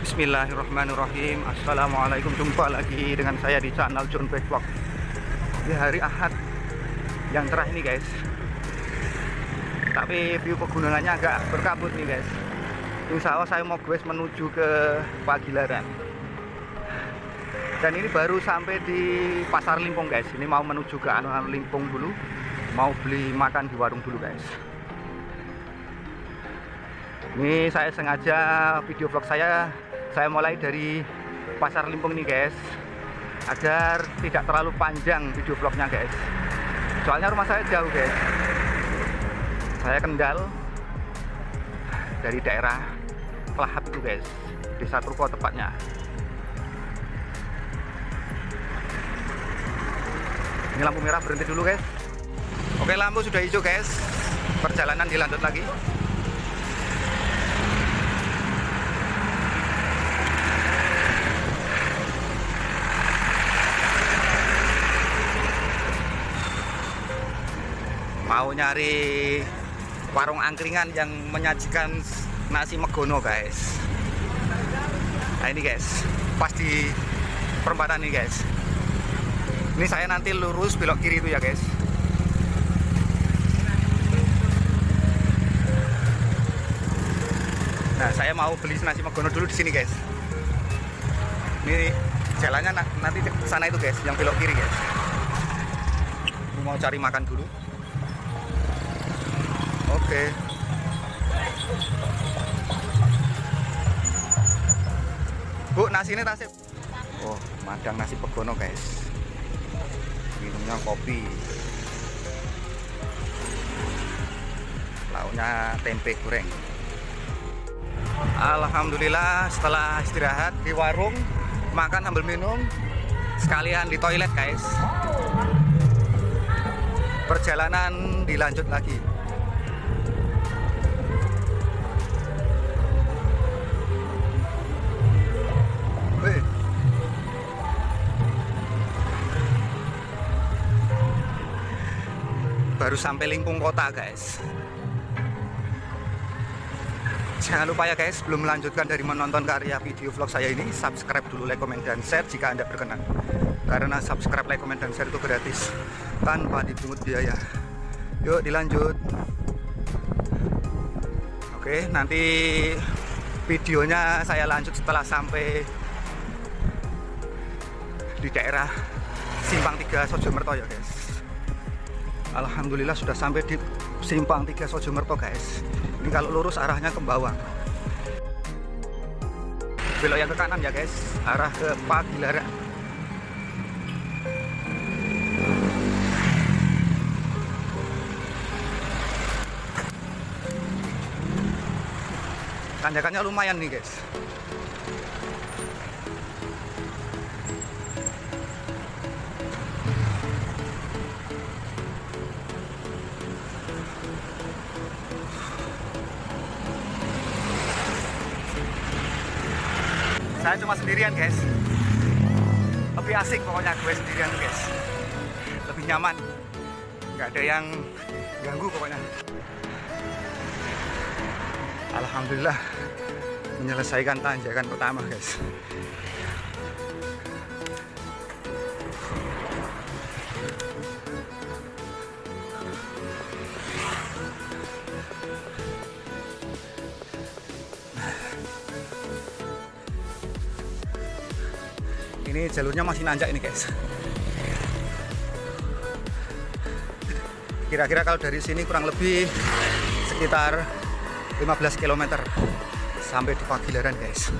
Bismillahirrahmanirrahim. Assalamualaikum, jumpa lagi dengan saya di channel John Back Vlog. Di hari Ahad yang cerah ini guys, tapi view pegunungannya agak berkabut nih guys. Insya Allah saya mau guys menuju ke Pagilaran. Dan ini baru sampai di Pasar Limpung guys. Ini mau menuju ke alun-alun Limpung dulu, mau beli makan di warung dulu guys. Ini saya sengaja video vlog saya mulai dari Pasar Limpung nih guys, agar tidak terlalu panjang video vlognya guys. Soalnya rumah saya jauh guys. Saya Kendal dari daerah Kelahap tuh guys, Desa Turko tepatnya. Ini lampu merah, berhenti dulu guys. Oke, lampu sudah hijau guys. Perjalanan dilanjut lagi. Mau nyari warung angkringan yang menyajikan nasi megono guys. Nah ini guys, pas di perempatan nih guys. Ini saya nanti lurus belok kiri itu ya guys. Nah saya mau beli nasi megono dulu di sini guys. Ini jalannya nanti ke sana itu guys, yang belok kiri guys. Mau cari makan dulu. Oke. Bu, nasi ini tasip. Oh, madang nasi pegono guys. Minumnya kopi. Lauknya tempe goreng. Alhamdulillah setelah istirahat di warung, makan sambil minum, sekalian di toilet guys. Perjalanan dilanjut lagi. Baru sampai Limpung kota guys. Jangan lupa ya guys, sebelum melanjutkan dari menonton karya video vlog saya ini, subscribe dulu, like, komen, dan share jika Anda berkenan. Karena subscribe, like, komen, dan share itu gratis, tanpa dipungut biaya. Yuk dilanjut. Oke, nanti videonya saya lanjut setelah sampai di daerah Simpang 3 Sojomerto ya guys. Alhamdulillah sudah sampai di Simpang 3 Sojomerto guys. Ini kalau lurus arahnya ke bawah. Belok yang ke kanan ya guys, arah ke Pagilaran. Tanjakannya lumayan nih guys. Saya cuma sendirian guys. Lebih asik pokoknya gue sendirian guys. Lebih nyaman. Nggak ada yang ganggu pokoknya. Alhamdulillah menyelesaikan tanjakan pertama guys. Ini jalurnya masih nanjak ini guys. Kira-kira kalau dari sini kurang lebih sekitar 15 km sampai di Pagilaran guys.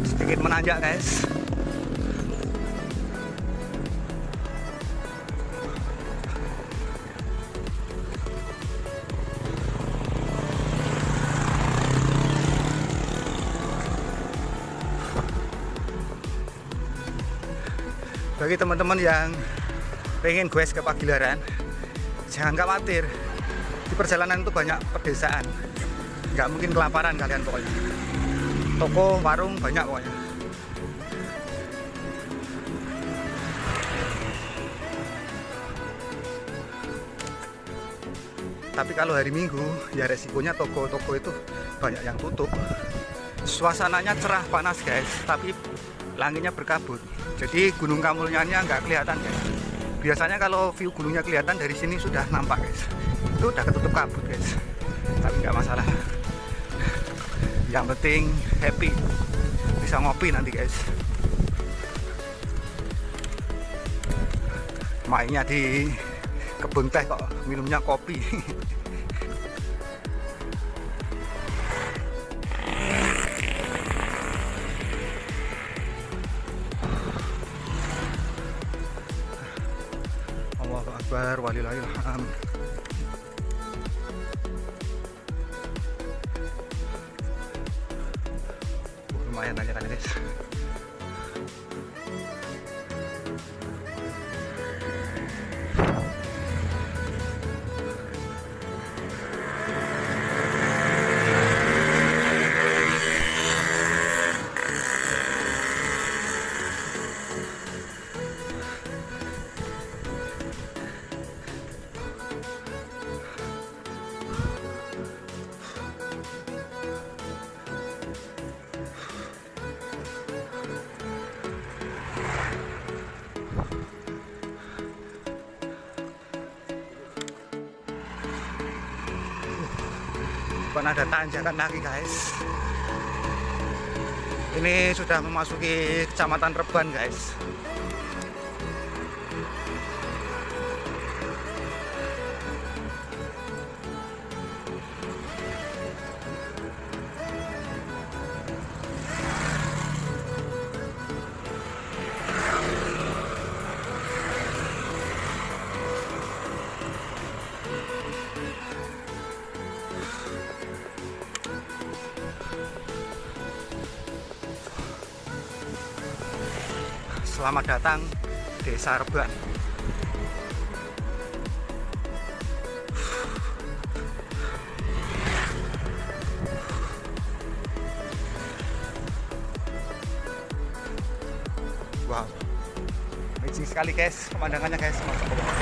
Sedikit menanjak guys. Bagi teman-teman yang pengen goes ke Pagilaran, jangan khawatir, di perjalanan itu banyak pedesaan, nggak mungkin kelaparan kalian pokoknya. toko, warung banyak pokoknya. Tapi kalau hari Minggu ya resikonya toko-toko itu banyak yang tutup. Suasananya cerah panas guys, tapi langitnya berkabut. Jadi gunung Kamulnyanya nggak kelihatan guys. Biasanya kalau view gunungnya kelihatan dari sini sudah nampak guys. Itu udah ketutup kabut guys. Tapi nggak masalah. Yang penting happy, bisa ngopi nanti guys. Mainnya di kebun teh kok minumnya kopi. Allahu Akbar walillahilhamd. Lumayan aja kan guys. Bukan ada tanjakan lagi guys. Ini sudah memasuki Kecamatan Reban guys. Selamat datang Desa Reban. Wow, amazing sekali guys pemandangannya guys. Masuk ke bawah.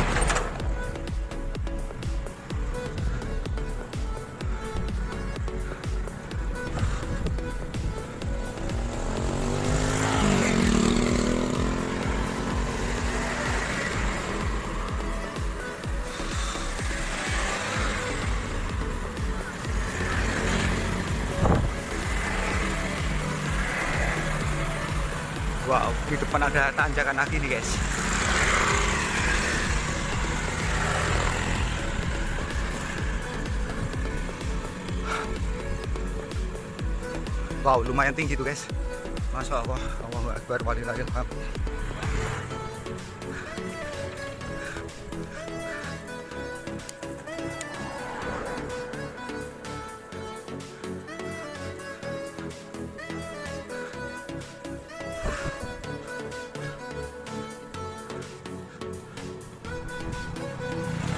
Wow, di depan ada tanjakan lagi nih guys. Wow, lumayan tinggi tuh guys. Masya Allah, Allahu Akbar walillahilhamd.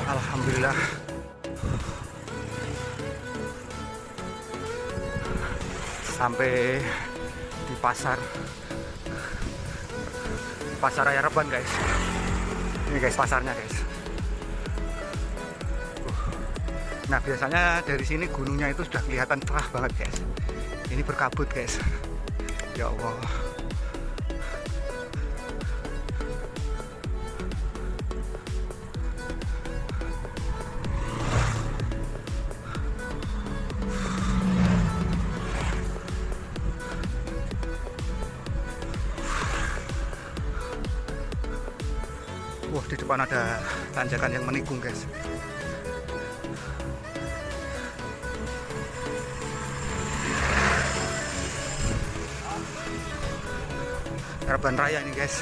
Alhamdulillah. Sampai di pasar Raya Reban guys. Ini guys pasarnya guys. Nah biasanya dari sini gunungnya itu sudah kelihatan cerah banget guys. Ini berkabut guys. Ya Allah. Wah, di depan ada tanjakan yang menikung guys. Reban Raya ini guys.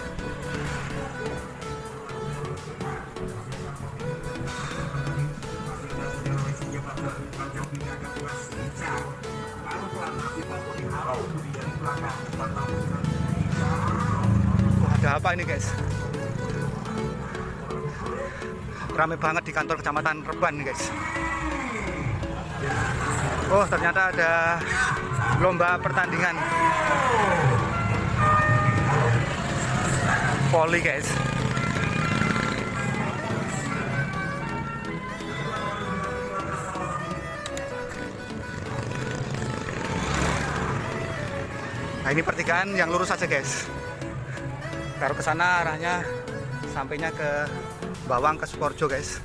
Wah, ada apa ini guys? Ramai banget di kantor Kecamatan Reban nih guys. Oh ternyata ada lomba pertandingan voli guys. Nah ini pertigaan yang lurus saja guys. Kalau ke sana arahnya sampainya ke Bawang, ke Sukoharjo guys.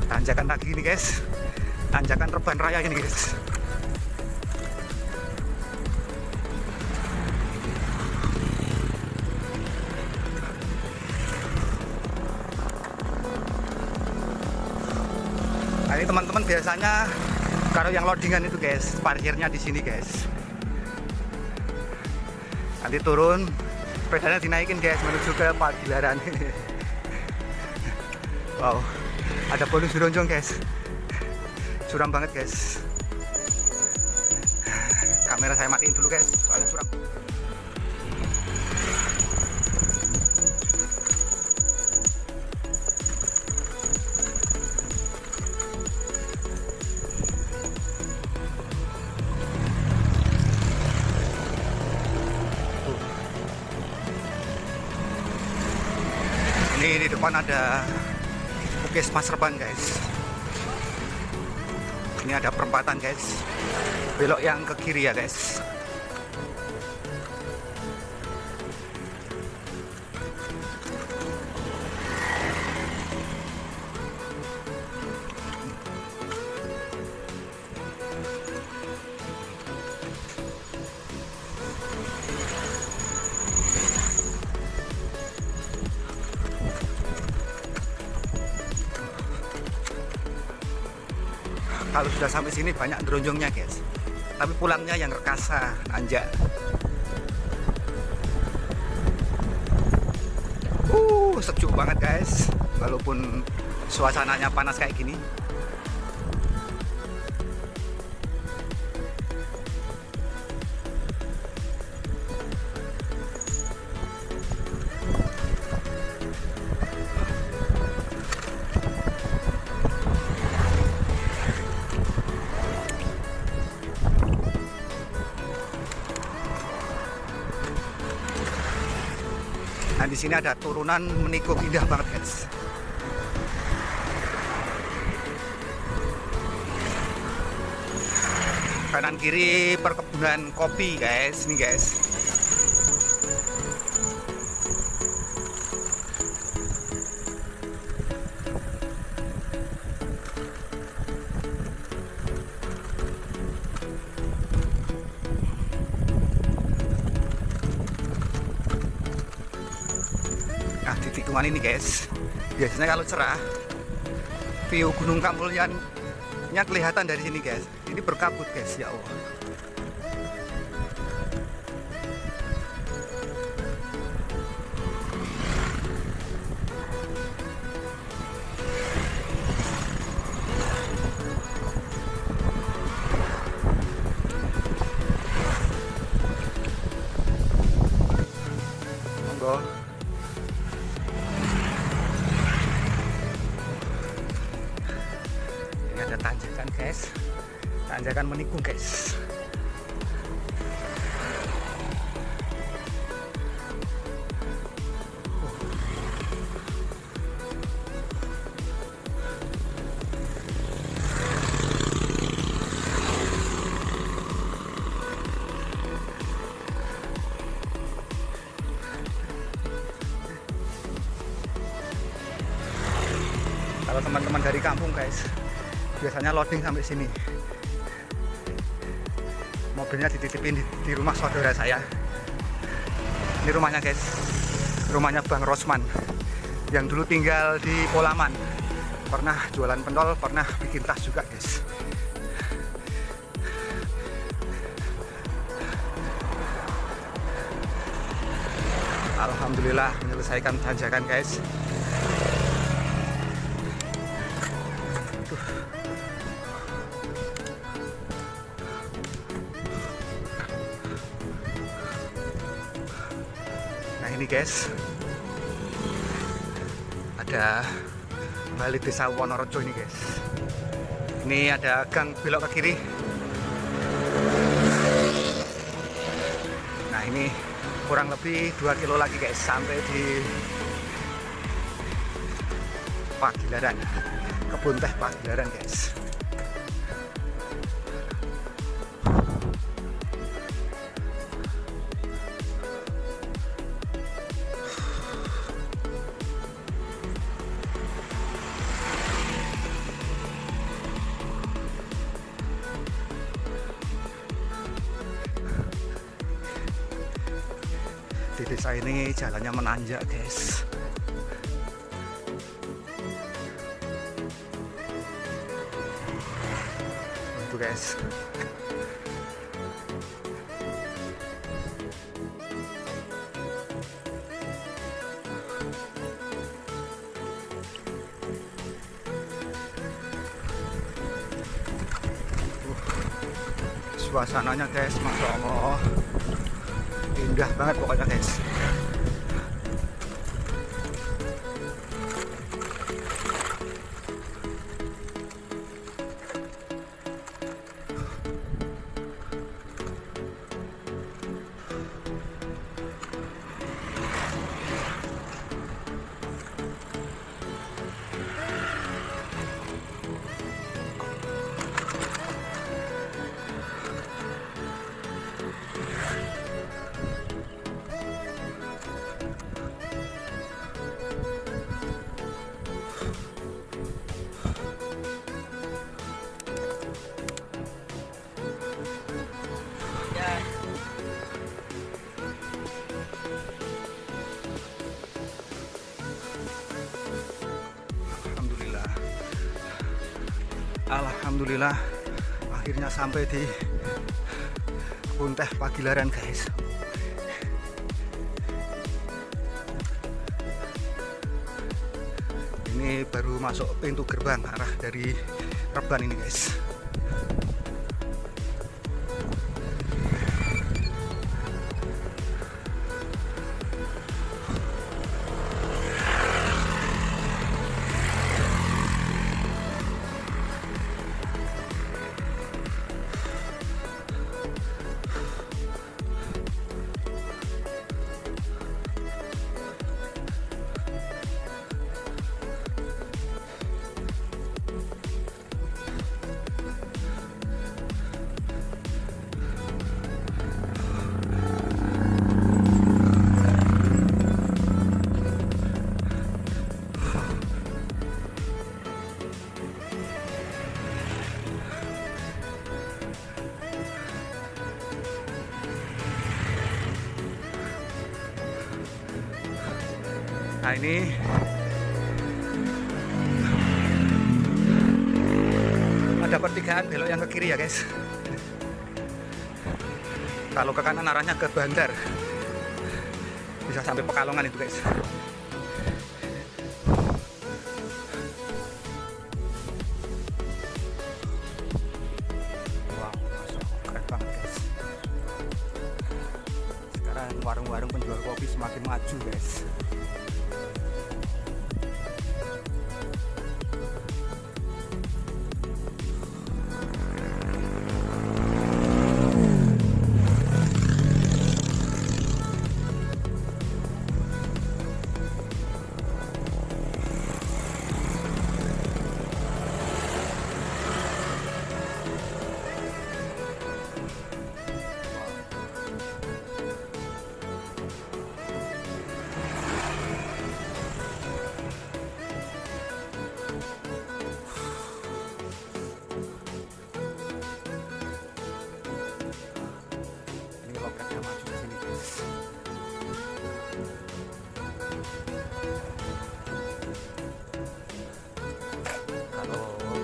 Tanjakan lagi ini guys, tanjakan Reban Raya ini guys. Nah ini teman-teman biasanya kalau yang loadingan itu guys, parkirnya di sini guys. Nanti turun, sepedanya dinaikin guys menuju ke Pagilaran. Wow. Ada bonus beronjong guys, suram banget guys. Kamera saya matiin dulu guys, soalnya suram. Ini di depan ada Puskesmas Reban guys. Ini ada perempatan guys, belok yang ke kiri ya guys. Kalau sudah sampai sini banyak geronjongnya guys, tapi pulangnya yang rekasa, nanjak. Sejuk banget guys, walaupun suasananya panas kayak gini. Nah di sini ada turunan menikung indah banget guys. Kanan kiri perkebunan kopi guys, ini guys. Nah di tikungan ini guys, biasanya kalau cerah view Gunung Kamulyannya kelihatan dari sini guys. Ini berkabut guys, ya Allah. Monggo. Ini ada tanjakan guys, tanjakan menikung guys. Kalau teman-teman dari kampung guys, biasanya loading sampai sini. Mobilnya dititipin di rumah saudara saya. Ini rumahnya guys, rumahnya Bang Rosman yang dulu tinggal di Polaman. Pernah jualan pentol, pernah bikin tas juga guys. Alhamdulillah menyelesaikan tanjakan guys. ini guys, ada Bali Desa Wonorejo ini guys. Ini ada gang belok ke kiri. Nah ini kurang lebih 2 kilo lagi guys sampai di Pagilaran, kebun teh Pagilaran guys. Di desa ini jalannya menanjak guys. Itu guys. Suasananya guys, Masya Allah, indah banget pokoknya guys. Alhamdulillah akhirnya sampai di kebun teh Pagilaran guys. Ini baru masuk pintu gerbang arah dari Reban ini guys. Nah ini ada pertigaan belok yang ke kiri ya guys. Kalau ke kanan arahnya ke Bandar, bisa sampai Pekalongan itu guys. Wow, keren banget guys. Sekarang warung-warung penjual kopi semakin maju guys.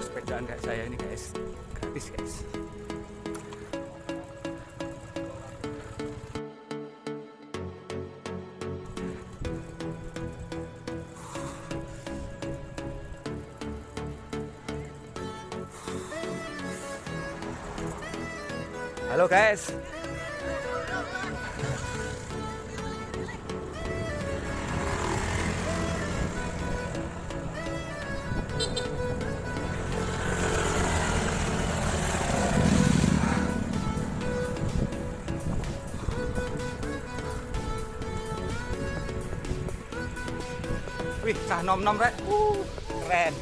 Sepedaan kayak saya ini guys, gratis guys. Halo guys. Wih, cah nom-nom rek. Keren.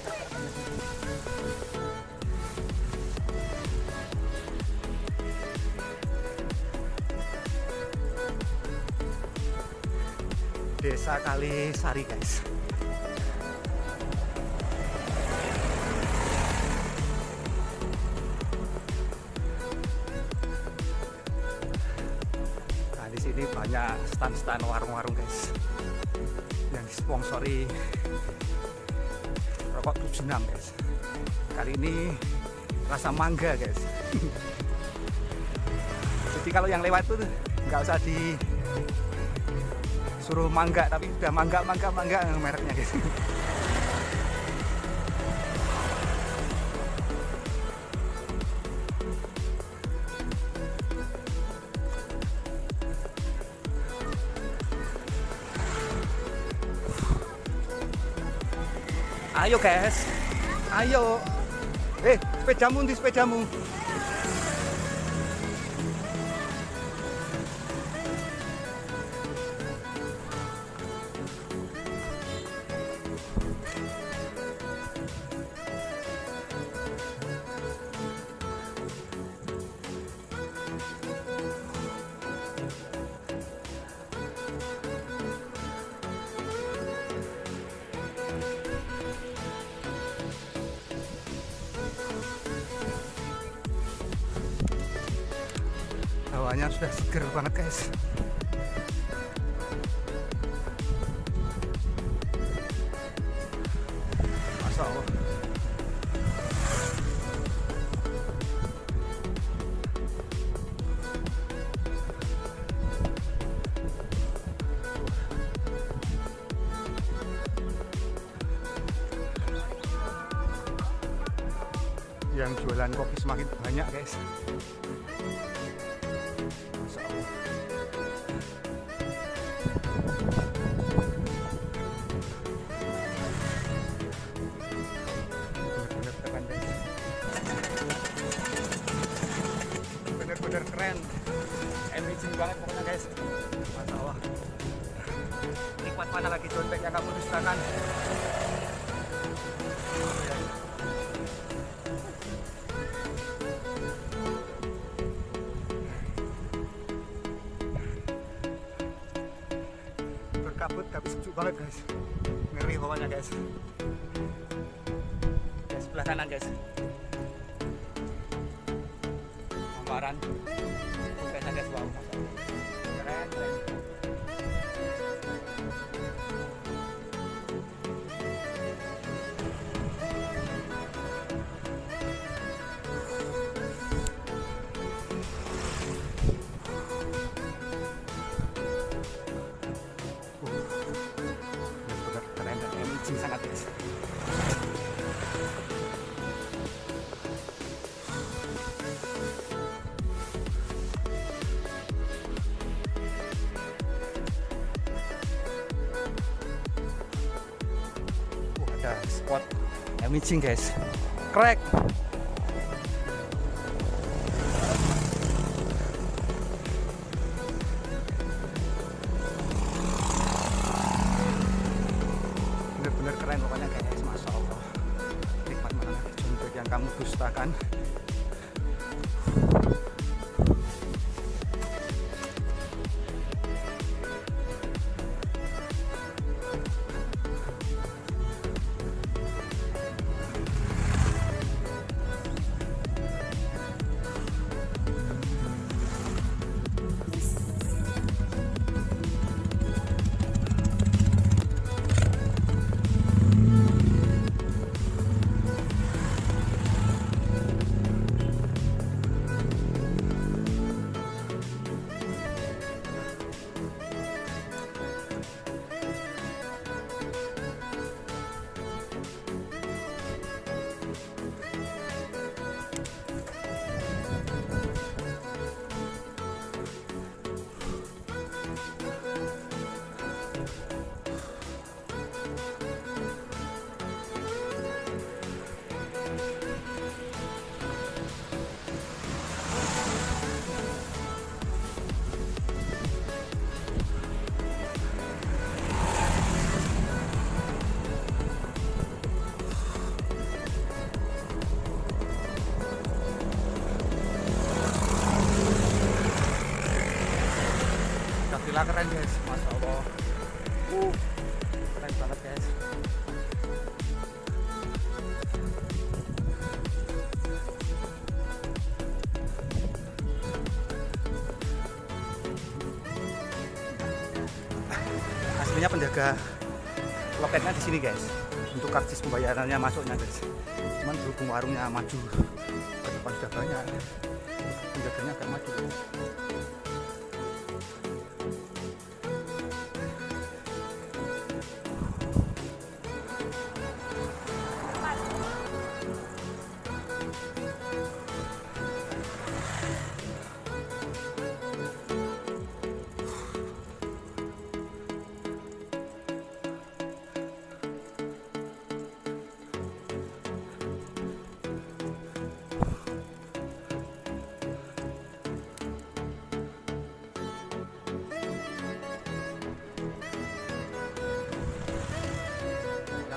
Desa Kalisari, guys. Nah, di sini banyak stand-stand warung-warung, guys, yang disponsori rokok Tujuh-Enam, guys. Kali ini rasa mangga, guys. Jadi kalau yang lewat tuh nggak usah disuruh mangga, tapi udah mangga mereknya, guys. Ayo, guys, ayo. Sepedamu di sepedamu. Hawanya sudah seger banget, guys. Masya Allah. Yang jualan kopi semakin banyak, guys. Bener-bener keren, amazing banget pokoknya, guys. Masya Allah. Nikmat mana lagi dompet yang kamu dustakan. Berkabut tapi sejuk banget, guys. Ngeri pokoknya, guys. Guys, sebelah kanan, guys. Hamparan bukan ada suara. Keren, keren. Benar-benar keren dan amazing sangat, guys. Ada spot amazing, guys. Crack. Bener-bener keren pokoknya, guys. Masya Allah. Nikmat mana lagi dompet yang kamu dustakan. Gila keren guys, masya Allah. Keren banget guys. Aslinya penjaga loketnya di sini guys, untuk karcis pembayarannya masuknya guys. Cuman berhubung warungnya maju ke depan sudah banyak, penjaganya agak maju.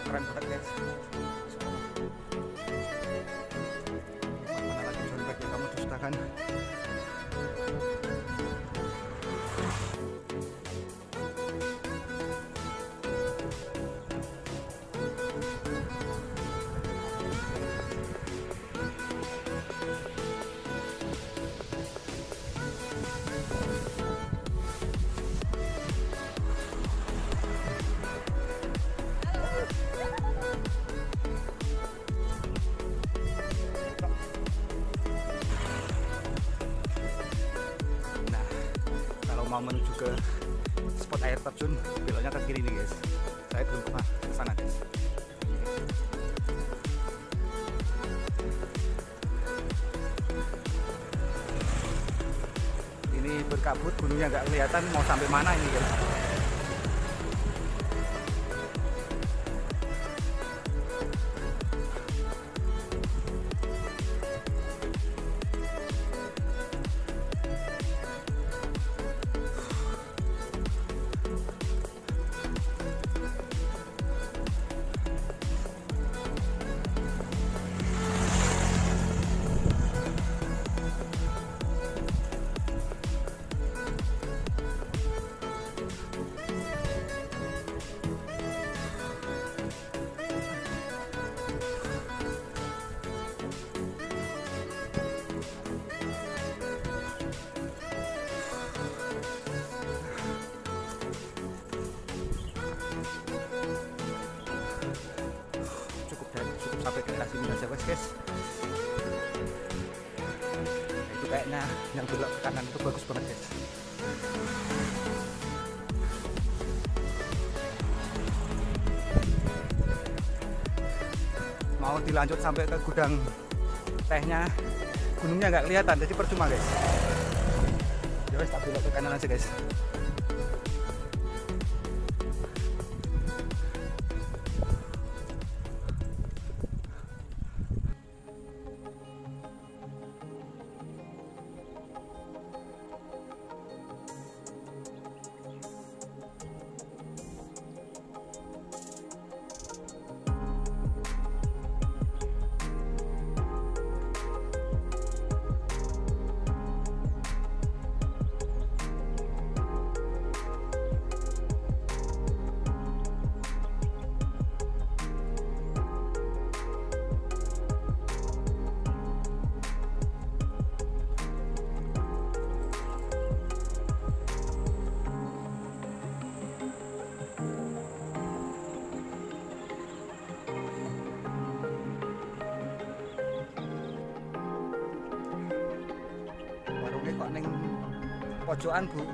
Keren banget guys. Mana lagi John Beck yang kamu dustakan? Mau menuju ke spot air terjun, beloknya ke kiri nih guys. Saya belum pernah ke sana guys. Ini berkabut, gunungnya nggak kelihatan mau sampai mana ini guys. Sampai ke arah sini aja guys. Nah, itu kayaknya yang belok ke kanan itu bagus banget guys. Mau dilanjut sampai ke gudang tehnya, gunungnya nggak kelihatan, jadi percuma guys. Ya wes, tak belok ke kanan aja guys. Kok neng pojokan Bu.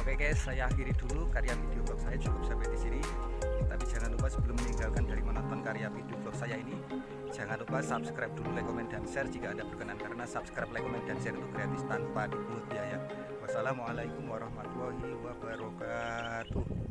Oke guys, saya akhiri dulu karya video vlog saya cukup sampai di sini. Tapi jangan lupa sebelum meninggalkan dari menonton karya video vlog saya ini, jangan lupa subscribe dulu, like, comment, dan share jika Anda berkenan, karena subscribe, like, comment, dan share itu gratis tanpa dipungut biaya. Wassalamualaikum warahmatullahi wabarakatuh.